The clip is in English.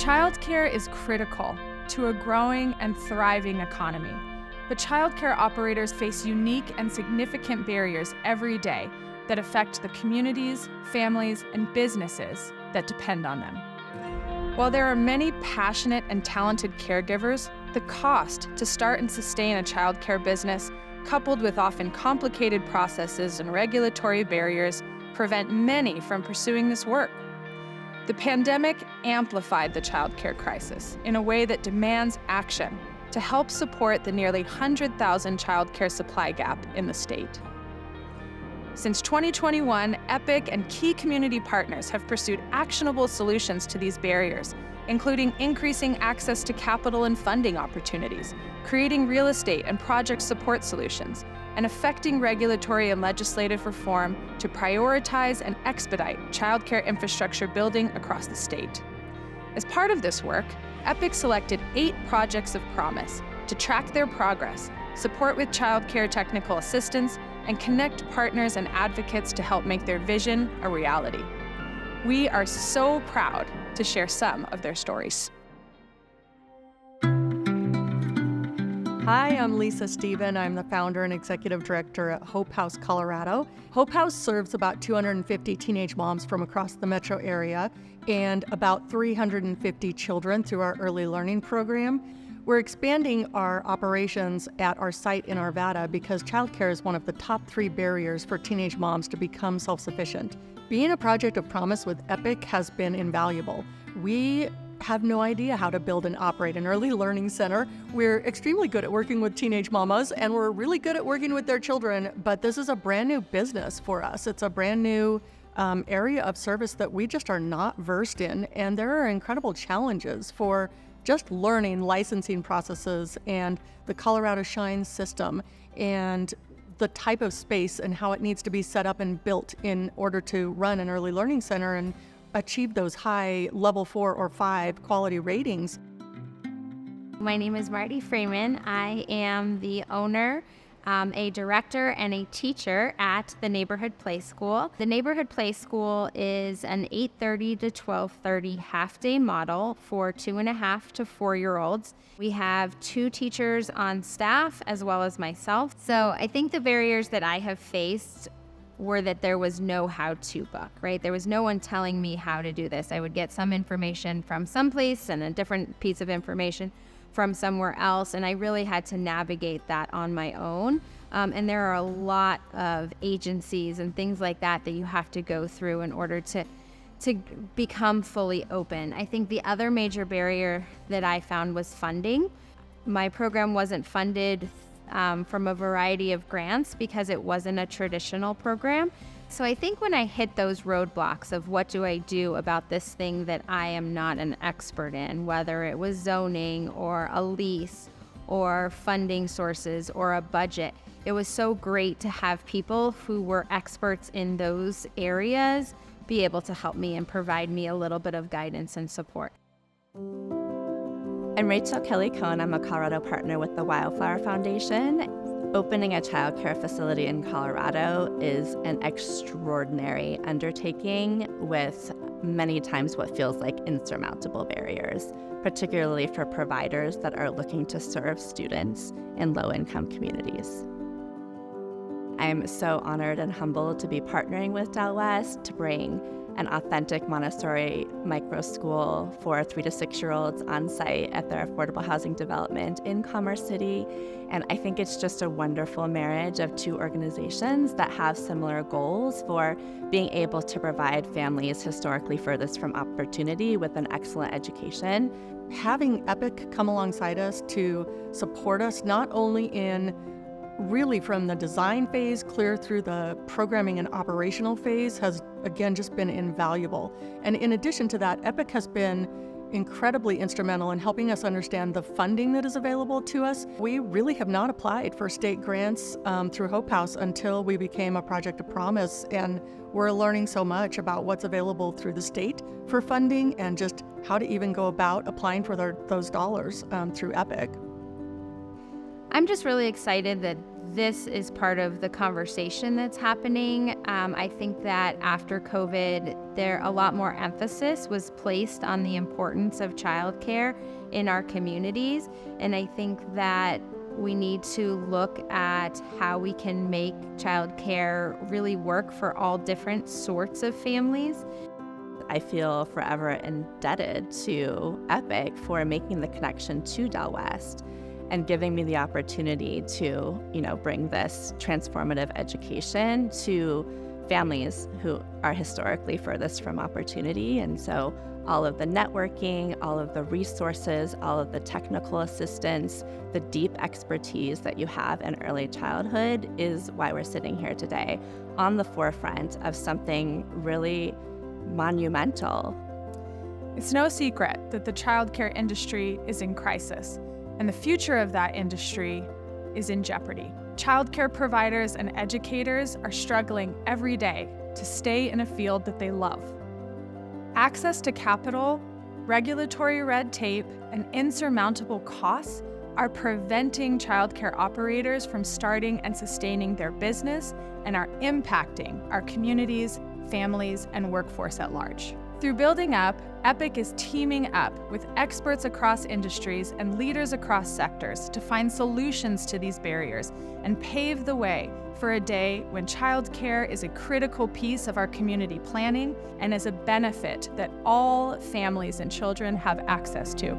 Childcare is critical to a growing and thriving economy, but childcare operators face unique and significant barriers every day that affect the communities, families, and businesses that depend on them. While there are many passionate and talented caregivers, the cost to start and sustain a childcare business, coupled with often complicated processes and regulatory barriers, prevent many from pursuing this work. The pandemic amplified the childcare crisis in a way that demands action to help support the nearly 100,000 childcare supply gap in the state. Since 2021, EPIC and key community partners have pursued actionable solutions to these barriers, including increasing access to capital and funding opportunities, creating real estate and project support solutions, and effecting regulatory and legislative reform to prioritize and expedite childcare infrastructure building across the state. As part of this work, EPIC selected 8 projects of promise to track their progress, support with childcare technical assistance, and connect partners and advocates to help make their vision a reality. We are so proud to share some of their stories. Hi, I'm Lisa Stephen. I'm the founder and executive director at Hope House, Colorado. Hope House serves about 250 teenage moms from across the metro area and about 350 children through our early learning program. We're expanding our operations at our site in Arvada because childcare is one of the top 3 barriers for teenage moms to become self-sufficient. Being a project of promise with EPIC has been invaluable. We have no idea how to build and operate an early learning center. We're extremely good at working with teenage mamas, and we're really good at working with their children, but this is a brand new business for us. It's a brand new area of service that we just are not versed in, and there are incredible challenges for just learning licensing processes and the Colorado Shine system and the type of space and how it needs to be set up and built in order to run an early learning center and achieve those high level 4 or 5 quality ratings. My name is Marty Freeman. I am the owner, a director, and a teacher at the Neighborhood Play School. The Neighborhood Play School is an 8:30 to 12:30 half-day model for 2.5 to 4-year-olds. We have 2 teachers on staff as well as myself. So I think the barriers that I have faced were that there was no how-to book, right? There was no one telling me how to do this. I would get some information from someplace and a different piece of information from somewhere else, and I really had to navigate that on my own. And there are a lot of agencies and things like that that you have to go through in order to become fully open. I think the other major barrier that I found was funding. My program wasn't funded from a variety of grants because it wasn't a traditional program. So I think when I hit those roadblocks of what do I do about this thing that I am not an expert in, whether it was zoning or a lease or funding sources or a budget, it was so great to have people who were experts in those areas be able to help me and provide me a little bit of guidance and support. I'm Rachel Kelly Cohn. I'm a Colorado partner with the Wildflower Foundation. Opening a childcare facility in Colorado is an extraordinary undertaking with many times what feels like insurmountable barriers, particularly for providers that are looking to serve students in low-income communities. I'm so honored and humbled to be partnering with Del West to bring an authentic Montessori micro school for 3 to 6-year-olds on site at their affordable housing development in Commerce City. And I think it's just a wonderful marriage of 2 organizations that have similar goals for being able to provide families historically furthest from opportunity with an excellent education. Having EPIC come alongside us to support us not only in really from the design phase clear through the programming and operational phase has again just been invaluable. And in addition to that, EPIC has been incredibly instrumental in helping us understand the funding that is available to us. We really have not applied for state grants through Hope House until we became a project of promise, and we're learning so much about what's available through the state for funding and just how to even go about applying for those dollars through EPIC. I'm just really excited that this is part of the conversation that's happening. I think that after COVID, a lot more emphasis was placed on the importance of childcare in our communities. And I think that we need to look at how we can make childcare really work for all different sorts of families. I feel forever indebted to EPIC for making the connection to Del West and giving me the opportunity to, bring this transformative education to families who are historically furthest from opportunity. And so all of the networking, all of the resources, all of the technical assistance, the deep expertise that you have in early childhood is why we're sitting here today on the forefront of something really monumental. It's no secret that the childcare industry is in crisis, and the future of that industry is in jeopardy. Childcare providers and educators are struggling every day to stay in a field that they love. Access to capital, regulatory red tape, and insurmountable costs are preventing childcare operators from starting and sustaining their business and are impacting our communities, families, and workforce at large. Through Building Up, EPIC is teaming up with experts across industries and leaders across sectors to find solutions to these barriers and pave the way for a day when childcare is a critical piece of our community planning and is a benefit that all families and children have access to.